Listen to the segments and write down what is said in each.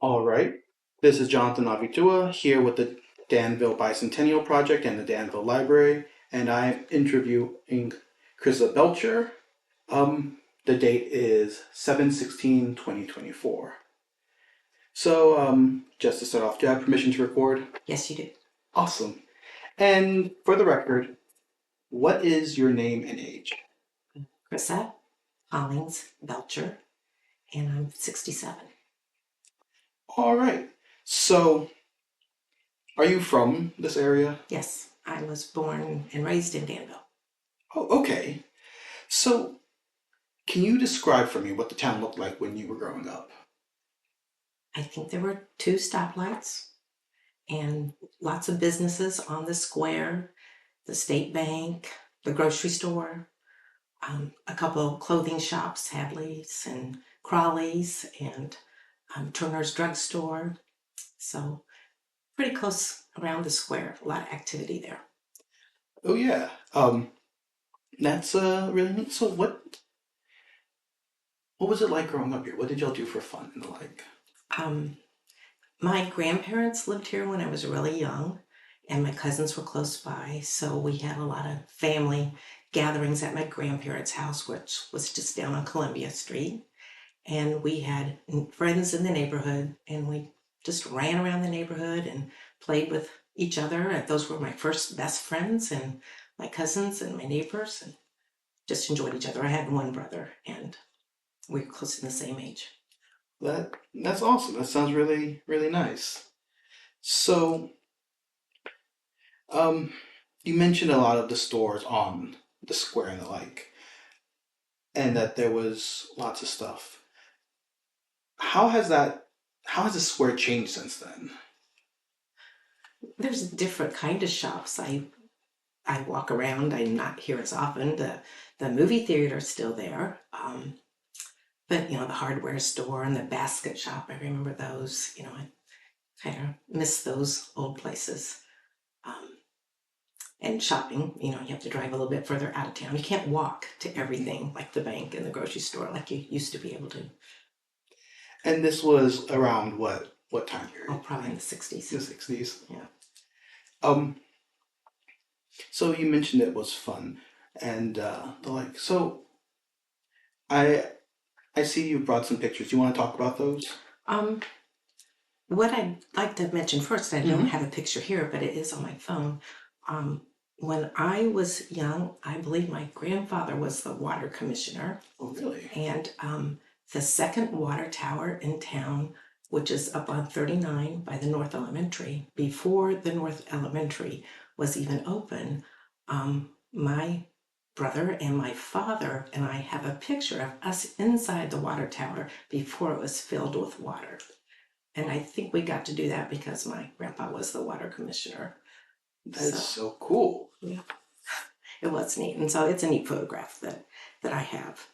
All right. This is Jonathan Avitua here with the Danville Bicentennial Project and the Danville Library, and I'm interviewing Chrissa Belcher. The date is 7/16/2024. So, just to start off, do you have permission to record? Yes, you do. Awesome. And for the record, what is your name and age? Chrissa Hollings Belcher, and I'm 67. All right. So, are you from this area? Yes, I was born and raised in Danville. Oh, okay. So, can you describe for me what the town looked like when you were growing up? I think there were two stoplights and lots of businesses on the square, the state bank, the grocery store, a couple of clothing shops, Hadley's and Crawley's, and Turner's drugstore. So pretty close around the square, a lot of activity there. Oh yeah. That's really neat. So what was it like growing up here? What did y'all do for fun and the like? Um, My grandparents lived here when I was really young, and my cousins were close by. So we had a lot of family gatherings at my grandparents' house, which was just down on Columbia Street. And we had friends in the neighborhood, and we just ran around the neighborhood and played with each other. And those were my first best friends, and my cousins and my neighbors, and just enjoyed each other. I had one brother, and we were close in the same age. That's awesome. That sounds really, really nice. So, um, you mentioned a lot of the stores on the square and the like, and that there was lots of stuff. How has that how has the square changed since then? There's different kind of shops. I walk around. I'm not here as often. The movie theater is still there, but the hardware store and the basket shop. I remember those. I kind of miss those old places. Um, and shopping. You have to drive a little bit further out of town. You can't walk to everything like the bank and the grocery store like you used to be able to. And this was around what time Oh, period? probably in the '60s. The 60s. Yeah. Um, so you mentioned it was fun and the like. So I I see you brought some pictures. You want to talk about those? Um, What I'd like to mention first, I don't Mm-hmm. have a picture here, but it is on my phone. Um, when I was young, I believe my grandfather was the water commissioner, Oh, really? and the second water tower in town, which is up on 39 by the North Elementary, before the North Elementary was even open, my brother and my father and I have a picture of us inside the water tower before it was filled with water. And I think we got to do that because my grandpa was the water commissioner. That is So so cool. yeah, it was neat. And so it's a neat photograph that I have.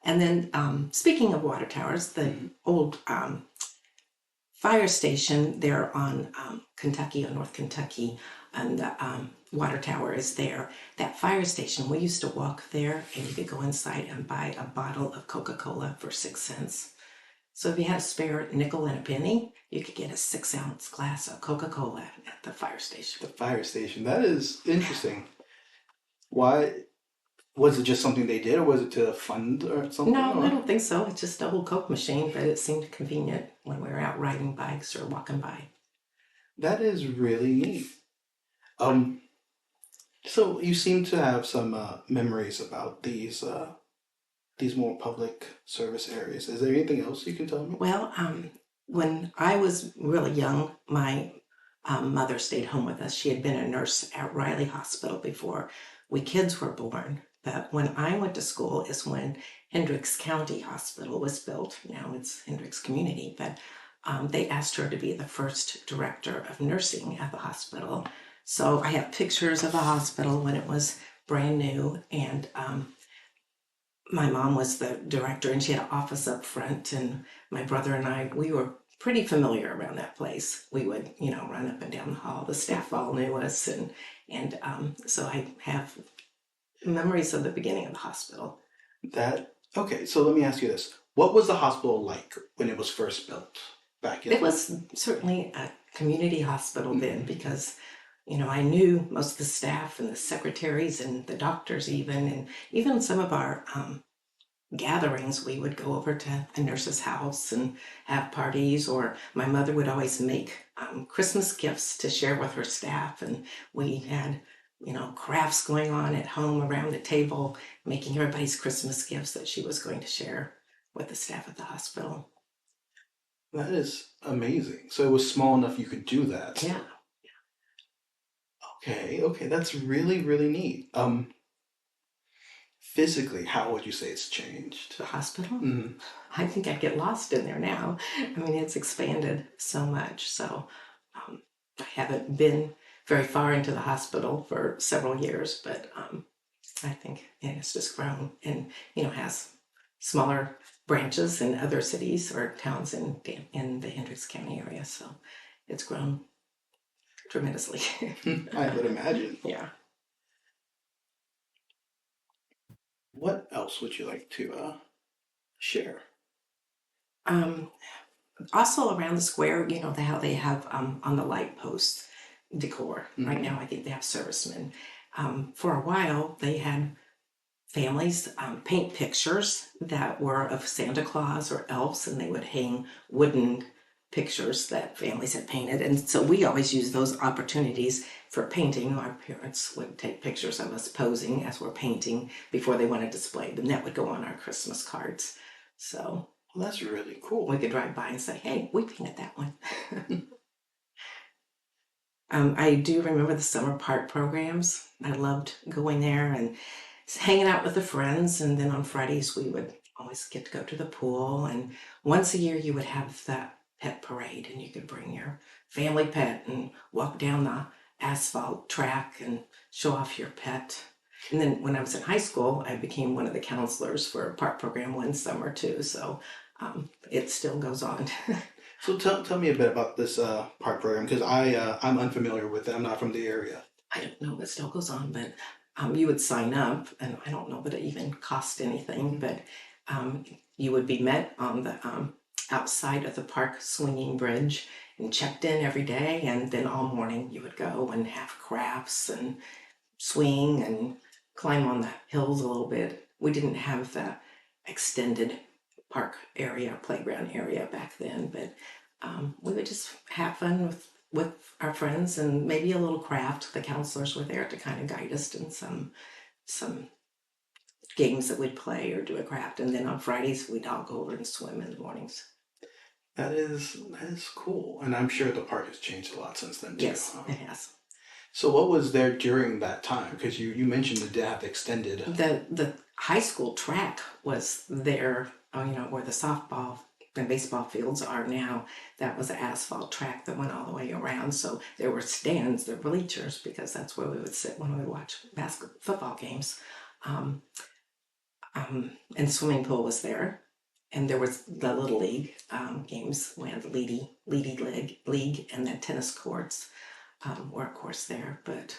And then speaking of water towers, the Mm-hmm. old fire station there on Kentucky, on North Kentucky, and the water tower is there. That fire station, we used to walk there and you could go inside and buy a bottle of Coca-Cola for 6 cents. So if you had a spare nickel and a penny, you could get a 6 ounce glass of Coca-Cola at the fire station. The fire station. That is interesting. Why was it just something they did, or was it to fund or something? No, I Or don't think so. It's just a old Coke machine, but it seemed convenient when we were out riding bikes or walking by. that is really neat. Um, so you seem to have some memories about these more public service areas. Is there anything else you can tell me? Well, when I was really young, my mother stayed home with us. She had been a nurse at Riley Hospital before we kids were born. But when I went to school is when Hendricks County Hospital was built. Now it's Hendricks Community, but they asked her to be the first director of nursing at the hospital. So I have pictures of the hospital when it was brand new, and my mom was the director and she had an office up front, and my brother and I, we were pretty familiar around that place. We would run up and down the hall. The staff all knew us, and so I have memories of the beginning of the hospital. That okay. So let me ask you this: what was the hospital like when it was first built? back It in? was certainly a community hospital then because, I knew most of the staff and the secretaries and the doctors and even some of our gatherings, we would go over to a nurse's house and have parties, or my mother would always make Christmas gifts to share with her staff. And we had, crafts going on at home around the table, making everybody's Christmas gifts that she was going to share with the staff at the hospital. That is amazing. So it was small enough you could do that. Yeah. Okay, okay, that's really, really neat. Physically, how would you say it's changed? The hospital? Mm. I think I'd get lost in there now. I mean, it's expanded so much. So I haven't been very far into the hospital for several years, but I think it's just grown and, has smaller branches in other cities or towns in the Hendricks County area. So it's grown tremendously. I would imagine. Yeah. What else would you like to share? Um, Also around the square, how they have on the light posts decor. Right Mhm. now, I think they have servicemen. For a while, they had families paint pictures that were of Santa Claus or elves, and they would hang wooden pictures that families had painted. And so we always used those opportunities for painting. Our parents would take pictures of us posing as we're painting before they went to display, and that would go on our Christmas cards. So Well, that's really cool. we could drive by and say, hey, we painted that one. I do remember the summer park programs. I loved going there and hanging out with the friends. And then on Fridays, we would always get to go to the pool. And once a year, you would have that pet parade, and you could bring your family pet and walk down the asphalt track and show off your pet. And then when I was in high school, I became one of the counselors for a park program one summer too. So it still goes on. So tell me a bit about this park program because I'm unfamiliar with it. I'm not from the area. I don't know if it still goes on, but you would sign up, and I don't know that it even cost anything, but you would be met on the outside of the park swinging bridge and checked in every day, and then all morning you would go and have crafts and swing and climb on the hills a little bit. We didn't have the extended park area, playground area back then, but we would just have fun with our friends and maybe a little craft. The counselors were there to kind of guide us in some games that we'd play or do a craft. And then on Fridays we'd all go over and swim in the mornings. That is cool, and I'm sure the park has changed a lot since then too. Yes, it has. So what was there during that time? Because you mentioned it did have extended. The high school track was there, where the softball and baseball fields are now. That was an asphalt track that went all the way around. So there were stands, there were bleachers, because that's where we would sit when we would watch football games. Um, and swimming pool was there. And there was the Little League games. We had the League, and then tennis courts were, of course, there. But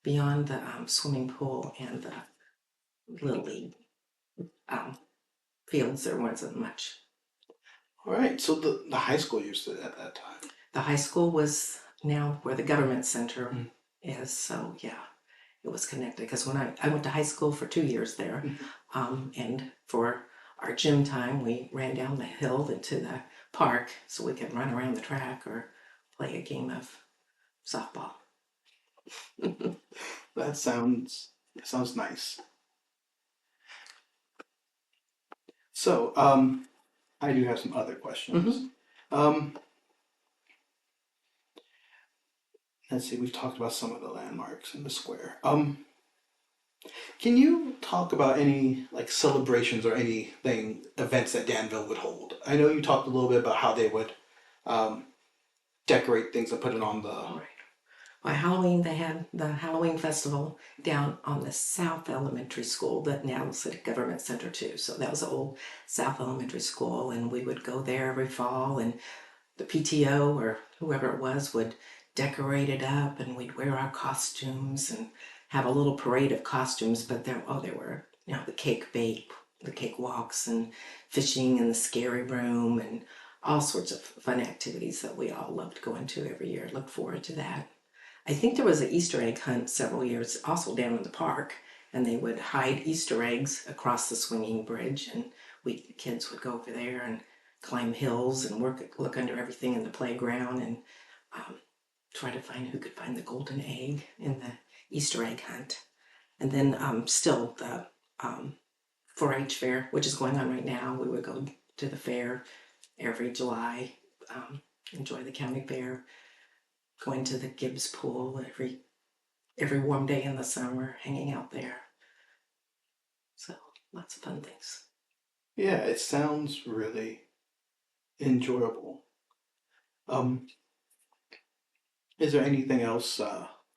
beyond the swimming pool and the Little League um, fields, there wasn't much. All right, so the high school used it at that time. The high school was now where the government center Mm. is. So, yeah, it was connected. Because when I went to high school for 2 years there, and for our gym time, we ran down the hill into the park so we could run around the track or play a game of softball. That sounds nice. So I do have some other questions. Um, let's see. We've talked about some of the landmarks in the square. Can you talk about any like celebrations or anything events that Danville would hold? I know you talked a little bit about how they would um, decorate things and put it on the. Right. By Halloween, they had the Halloween festival down on the South Elementary School that now is at Government Center too. So that was the old South Elementary School, and we would go there every fall, and the PTO or whoever it was would decorate it up, and we'd wear our costumes and have a little parade of costumes. But there were the cake bake, the cake walks, and fishing in the scary room, and all sorts of fun activities that we all loved going to every year. Looked forward to that. I think there was an Easter egg hunt several years also down in the park, and they would hide Easter eggs across the swinging bridge, and we kids would go over there and climb hills and look under everything in the playground and um, try to find who could find the golden egg in the Easter egg hunt. And then still the 4-H fair, which is going on right now. We would go to the fair every July, enjoy the county fair, going to the Gibbs pool every warm day in the summer, hanging out there. So lots of fun things. Yeah, it sounds really enjoyable. Um, is there anything else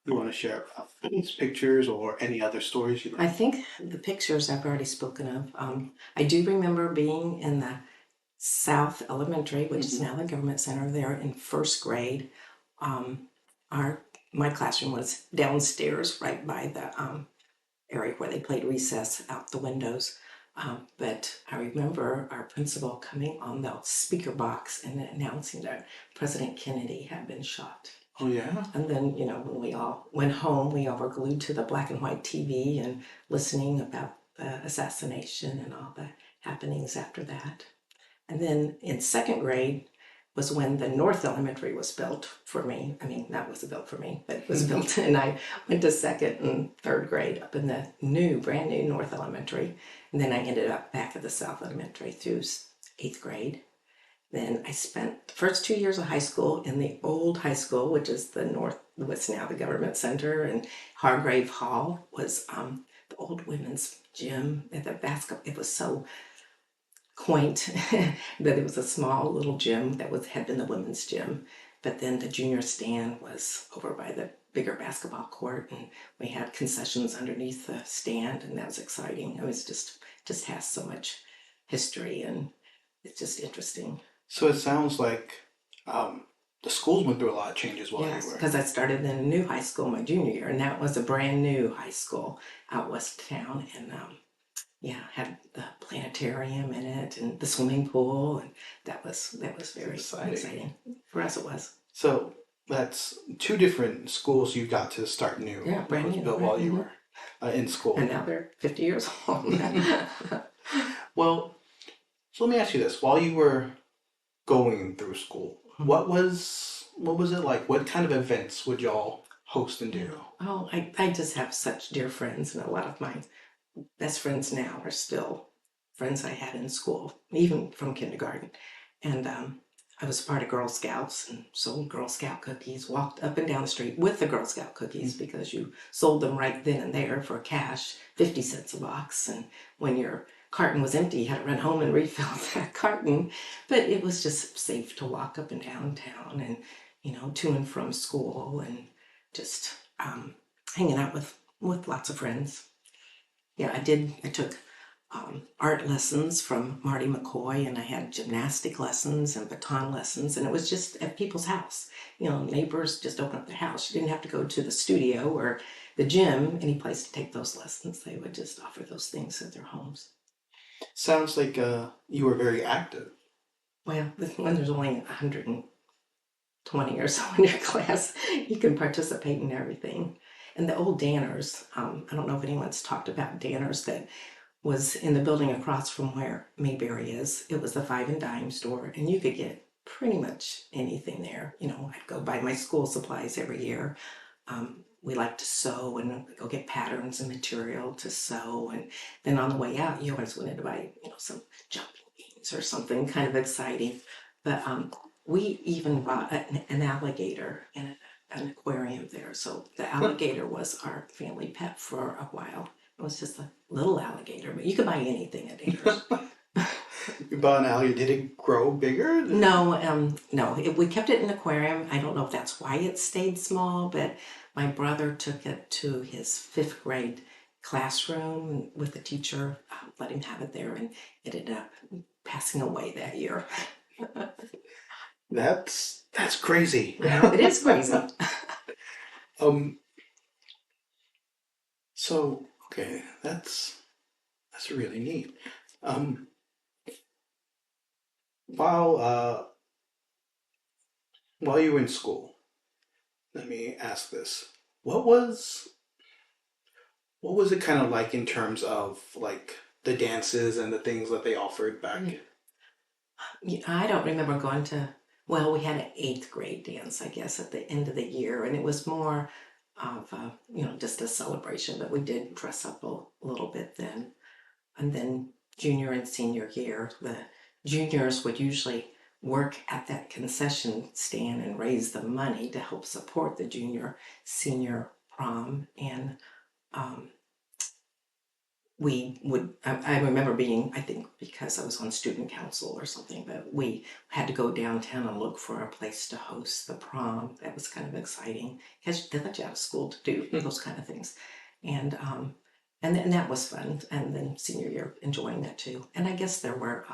you want to share about these pictures or any other stories you I like? think the pictures I've already spoken of. I do remember being in the South Elementary, which is now the government center, there in first grade. Um, our my classroom was downstairs, right by the area where they played recess out the windows. But I remember our principal coming on the speaker box and announcing that President Kennedy had been shot. Oh yeah. And then, when we all went home, we all were glued to the black and white TV and listening about the assassination and all the happenings after that. And then in second grade was when the North Elementary was built for me. I mean, that wasn't built for me, but it was built, and I went to second and third grade up in the brand new North Elementary. And then I ended up back at the South Elementary through eighth grade. Then I spent the first 2 years of high school in the old high school, which is the North, what's now the Government Center, and Hargrave Hall was the old women's gym. And the basketball, it was so quaint that it was a small little gym that had been the women's gym. But then the junior stand was over by the bigger basketball court, and we had concessions underneath the stand, and that was exciting. It was just has so much history, and it's just interesting. So it sounds like the schools went through a lot of changes while you Yes, were. because I started in a new high school my junior year, and that was a brand new high school out west of town, and had the planetarium in it and the swimming pool, and that was very exciting. For us. It was. So that's two different schools you got to start new. Yeah, That brand was new, built right, while you were in school. And now they're 50 years old. Well, so let me ask you this: while you were going through school, what was it like? What kind of events would y'all host and do? Oh, I just have such dear friends, and a lot of my best friends now are still friends I had in school, even from kindergarten. And I was part of Girl Scouts and sold Girl Scout cookies, walked up and down the street with the Girl Scout cookies because you sold them right then and there for cash, 50 cents a box. And when your carton was empty, you had to run home and refill that carton. But it was just safe to walk up and down town and, to and from school and just hanging out with lots of friends. Yeah, I took art lessons from Marty McCoy, and I had gymnastic lessons and baton lessons, and it was just at people's house. Neighbors just opened up their house. You didn't have to go to the studio or the gym, any place to take those lessons. They would just offer those things at their homes. Sounds like you were very active. Well, when there's only 120 or so in your class, you can participate in everything. And the old Danners, I don't know if anyone's talked about Danners, that was in the building across from where Mayberry is. It was the Five and Dime store, and you could get pretty much anything there. I'd go buy my school supplies every year. We like to sew and go get patterns and material to sew. And then on the way out, you always wanted to buy, some jumping beans or something kind of exciting. But we even bought an alligator in an aquarium there. So the alligator was our family pet for a while. It was just a little alligator, but you could buy anything at Danville. You bought an alligator. Did it grow bigger? No. We kept it in an aquarium. I don't know if that's why it stayed small, but my brother took it to his fifth grade classroom with the teacher, let him have it there, and it ended up passing away that year. That's crazy. Yeah, it is crazy. So okay, that's really neat. While while you were in school, let me ask this. What was what was it kind of like in terms of like the dances and the things that they offered back? Yeah, I don't remember going to, well, we had an eighth grade dance, I guess, at the end of the year, and it was more of, just a celebration, but we did dress up a little bit then. And then junior and senior year, the juniors would usually work at that concession stand and raise the money to help support the junior senior prom. And um, I remember being, I think because I was on student council or something, but we had to go downtown and look for a place to host the prom. That was kind of exciting because they let you out of school to do those kind of things. And and that was fun. And then senior year, enjoying that too. And I guess there were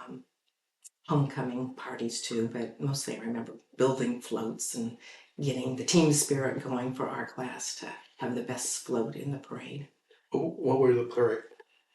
homecoming parties too, but mostly I remember building floats and getting the team spirit going for our class to have the best float in the parade. What were the parade?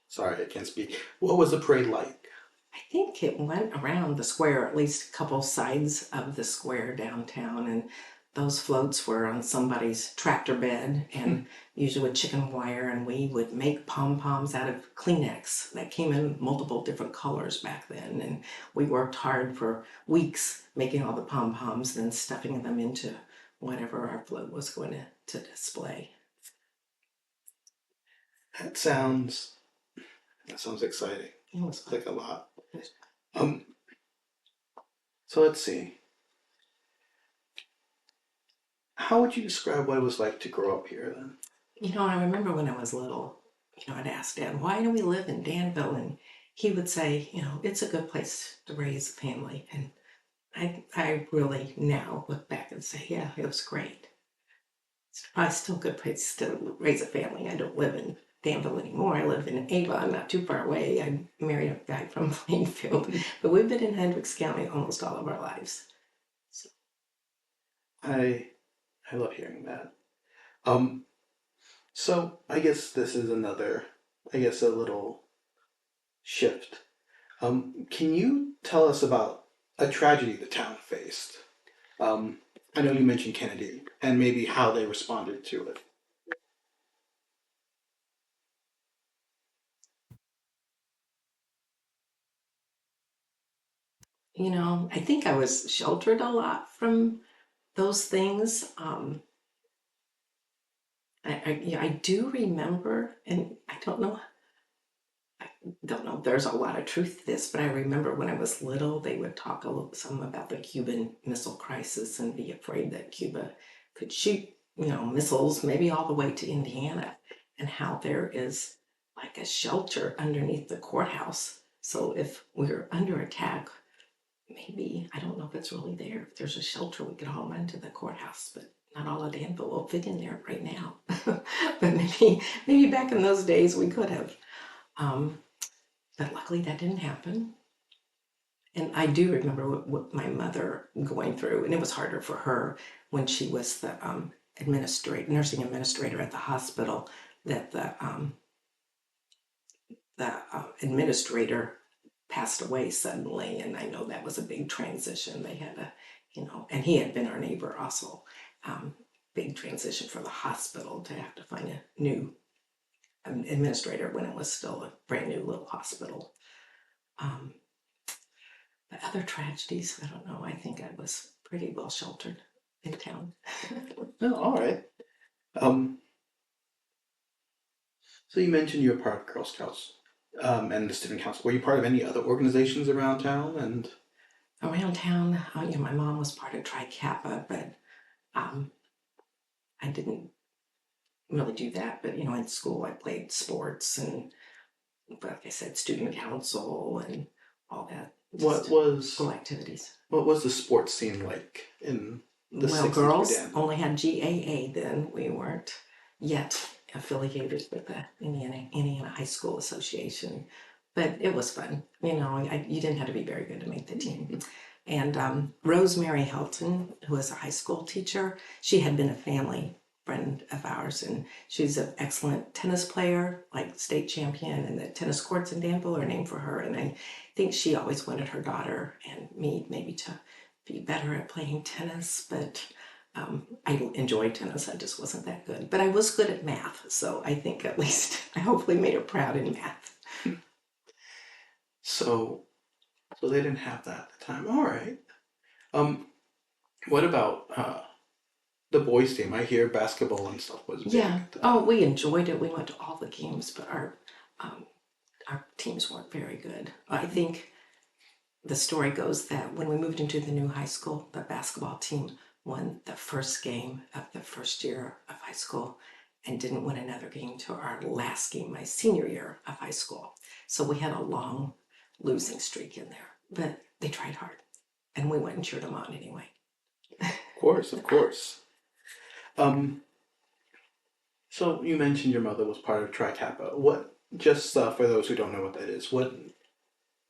Sorry, I can't speak. What was the parade like? I think it went around the square, at least a couple sides of the square downtown, and those floats were on somebody's tractor bed and usually with chicken wire, and we would make pom-poms out of Kleenex that came in multiple different colors back then, and we worked hard for weeks making all the pom-poms, then stuffing them into whatever our float was going to display. That sounds that sounds exciting. It was fun. Like a lot. Um, so let's see. How would you describe what it was like to grow up here then? I remember when I was little, I'd ask Dad, why do we live in Danville? And he would say, it's a good place to raise a family. And I really now look back and say, yeah, it was great. It's probably still a good place to raise a family. I don't live in Danville anymore. I live in Avon, not too far away. I married a guy from Plainfield, but we've been in Hendricks County almost all of our lives. So, I I love hearing that. Um, so I guess this is another, I guess a little shift. Can you tell us about a tragedy the town faced? I know you mentioned Kennedy and maybe how they responded to it. I think I was sheltered a lot from those things. Yeah, I do remember, and I don't know if there's a lot of truth to this, but I remember when I was little, they would talk some about the Cuban Missile Crisis and be afraid that Cuba could shoot, missiles maybe all the way to Indiana, and how there is like a shelter underneath the courthouse. So if we're under attack, maybe, I don't know if it's really there. If there's a shelter, we could all run to the courthouse, but not all of Danville will fit in there right now. But maybe back in those days we could have. Um, but luckily that didn't happen. And I do remember what my mother going through, and it was harder for her when she was the nursing administrator at the hospital, that the administrator passed away suddenly, and I know that was a big transition. They had and he had been our neighbor also. Big transition for the hospital to have to find a new administrator when it was still a brand new little hospital. Um, but other tragedies, I don't know. I think I was pretty well sheltered in town. Oh, all right. Um, so you mentioned you were part of Girl Scouts and the student council. Were you part of any other organizations around town? And Around town, my mom was part of Tri Kappa, but um, I didn't really do that. But in school, I played sports and, like I said, student council and all that. what Just was school activities. what was the sports scene like in the Well, 60s for girls Danville? only had GAA then. We weren't yet affiliated with the Indiana High School Association, but it was fun. You didn't have to be very good to make the team. And Rosemary Helton, who was a high school teacher, she had been a family friend of ours, and she's an excellent tennis player, like state champion, and the tennis courts in Danville are named for her. And I think she always wanted her daughter and me maybe to be better at playing tennis, but I enjoyed tennis. I just wasn't that good. But I was good at math, so I think at least I hopefully made her proud in math. So, so they didn't have that at the time. All right. Um, what about the boys' team? I hear basketball and stuff was big Yeah. at the Oh, time. we enjoyed it. We went to all the games, but um, our teams weren't very good. I think the story goes that when we moved into the new high school, the basketball team won the first game of the first year of high school and didn't win another game till our last game, my senior year of high school. So we had a long losing streak in there, but they tried hard and we went and cheered them on anyway. Of course, of course. Um, so you mentioned your mother was part of Tri Kappa. What? Just for those who don't know what that is, what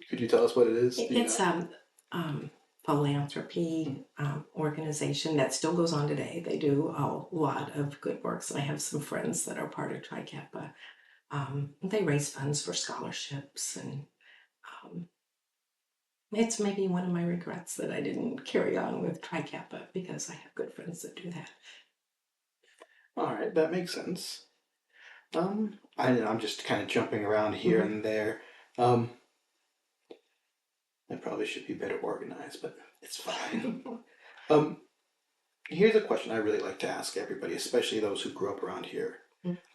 could you tell us what it is? Do you It's know? um, philanthropy organization that still goes on today. They do a lot of good works. I have some friends that are part of Tri Kappa. They raise funds for scholarships, and um, it's maybe one of my regrets that I didn't carry on with Tri Kappa because I have good friends that do that. All right, that makes sense. I'm just kind of jumping around here Hmm. and there. Um, I probably should be better organized, but it's fine. Um, here's a question I really like to ask everybody, especially those who grew up around here.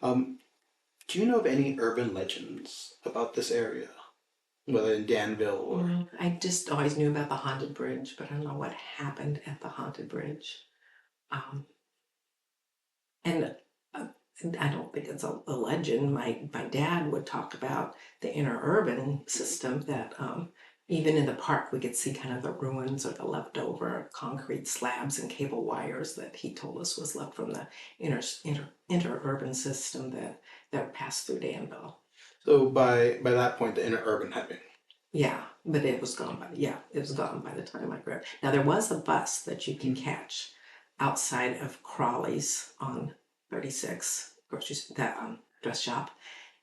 Um, do you know of any urban legends about this area, whether in Danville or? I just always knew about the haunted bridge, but I don't know what happened at the haunted bridge. Um, And uh, I don't think it's a legend. My dad would talk about the interurban system that even in the park we could see kind of the ruins or the leftover concrete slabs and cable wires that he told us was left from the interurban system that passed through Danville. So by that point, the interurban had been. Yeah, but it was gone by it was gone by the time I grew up. Now there was a bus that you could catch outside of Crawley's on 36 groceries that dress shop,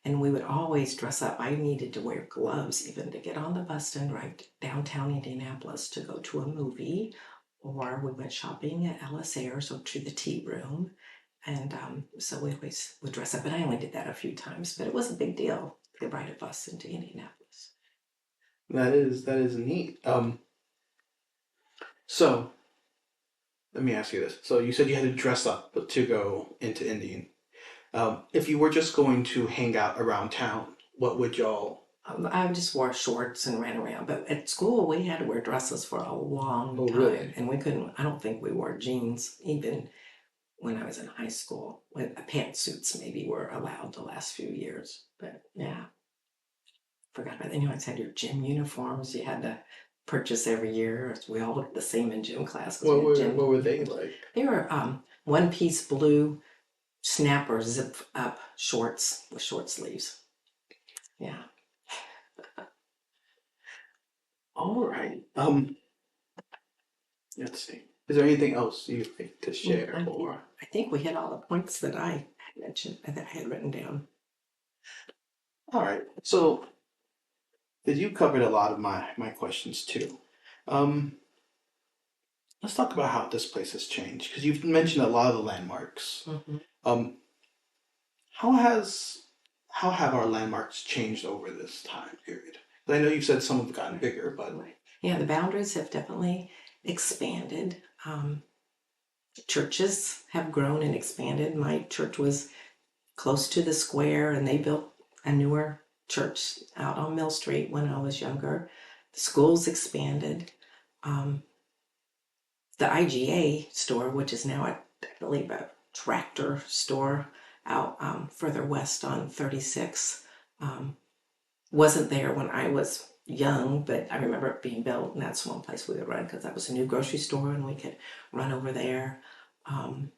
and we would always dress up. I needed to wear gloves even to get on the bus and drive downtown Indianapolis to go to a movie, or we went shopping at Ellis Ayres or to the tea room, and so we always would dress up. And I only did that a few times, but it was a big deal to ride a bus into Indianapolis. That is neat. So let me ask you this. So you said you had to dress up to go into Indian. If you were just going to hang out around town, what would y'all? I just wore shorts and ran around. But at school, we had to wear dresses for a long Oh, time, really? and we couldn't. I don't think we wore jeans even when I was in high school. When pantsuits maybe were allowed the last few years. But yeah, forgot about that. You know, I had your gym uniforms. You had to purchase every year. We all looked the same in gym class because we What had were gym what were they uniforms. like? They were one piece blue snapper zip up shorts with short sleeves. Yeah. All right. Let's see. Is there anything else you think to share or? I think we hit all the points that I had mentioned that I had written down. All right. So, did you covered a lot of my questions too? Um, let's talk about how this place has changed because you've mentioned a lot of the landmarks. Hmm. Um, how has how have our landmarks changed over this time period? 'Cause I know you said some have gotten bigger, but Right. Yeah, the boundaries have definitely expanded. Churches have grown and expanded. My church was close to the square, and they built a newer church out on Mill Street when I was younger. The schools expanded. Um, the IGA store, which is now, I believe, a tractor store out further west on 36. Um, wasn't there when I was young, but I remember it being built, and that's one place we would run because that was a new grocery store and we could run over there. Um,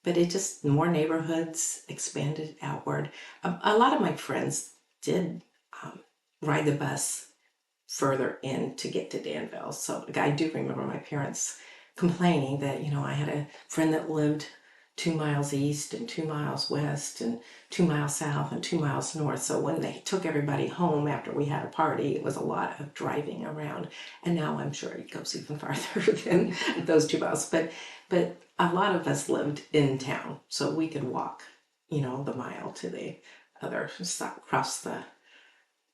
but it just, more neighborhoods expanded outward. A lot of my friends did um, ride the bus further in to get to Danville. So like, I do remember my parents complaining that, I had a friend that lived 2 miles east and 2 miles west and 2 miles south and 2 miles north. So when they took everybody home after we had a party, it was a lot of driving around. And now I'm sure it goes even farther than those 2 miles. But a lot of us lived in town, so we could walk, the mile to the other stop across the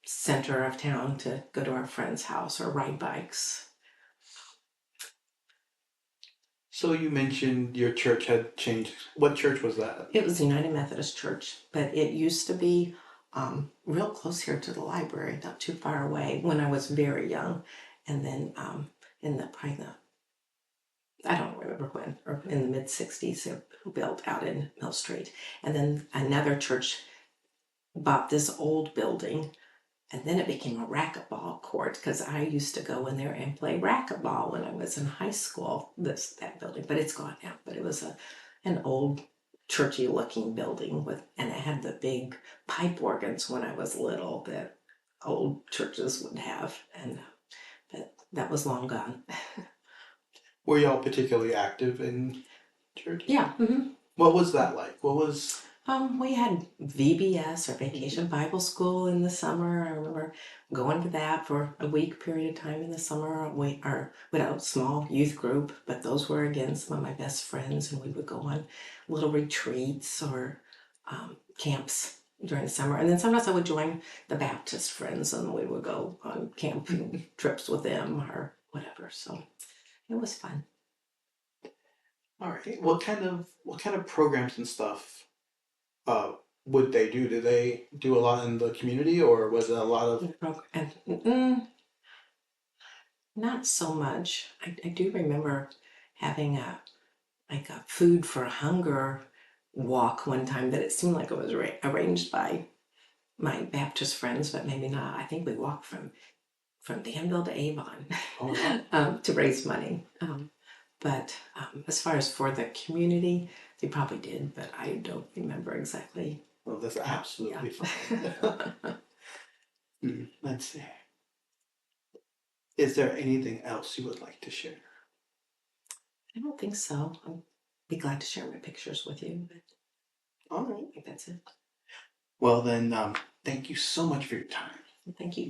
center of town to go to our friend's house or ride bikes. So you mentioned your church had changed. What church was that? It was the United Methodist Church, but it used to be real close here to the library, not too far away when I was very young. And then in I don't remember when, or in the mid 60s, it built out in Mill Street. And then another church bought this old building, and then it became a racquetball court because I used to go in there and play racquetball when I was in high school. That building, but it's gone now. But it was an old churchy looking building and it had the big pipe organs when I was little that old churches would have, and but that was long gone. Were y'all particularly active in church? Yeah. Mm-hmm. What was that like? What was... We had VBS or Vacation Bible School in the summer. I remember going to that for a week period of time in the summer. We had a small youth group, but those were again some of my best friends, and we would go on little retreats or camps during the summer. And then sometimes I would join the Baptist friends, and we would go on camping trips with them or whatever. So it was fun. All right. What kind of programs and stuff would they do? Did they do a lot in the community, or was it a lot of... And not so much. I do remember having a food for hunger walk one time that it seemed like it was arranged by my Baptist friends, but maybe not. I think we walked from Danville to Avon to raise money. But as far as for the community, they probably did, but I don't remember exactly. Well, that's absolutely fine. Let's see. Is there anything else you would like to share? I don't think so. I'd be glad to share my pictures with you, but All right. I think that's it. Well, then, thank you so much for your time. Thank you.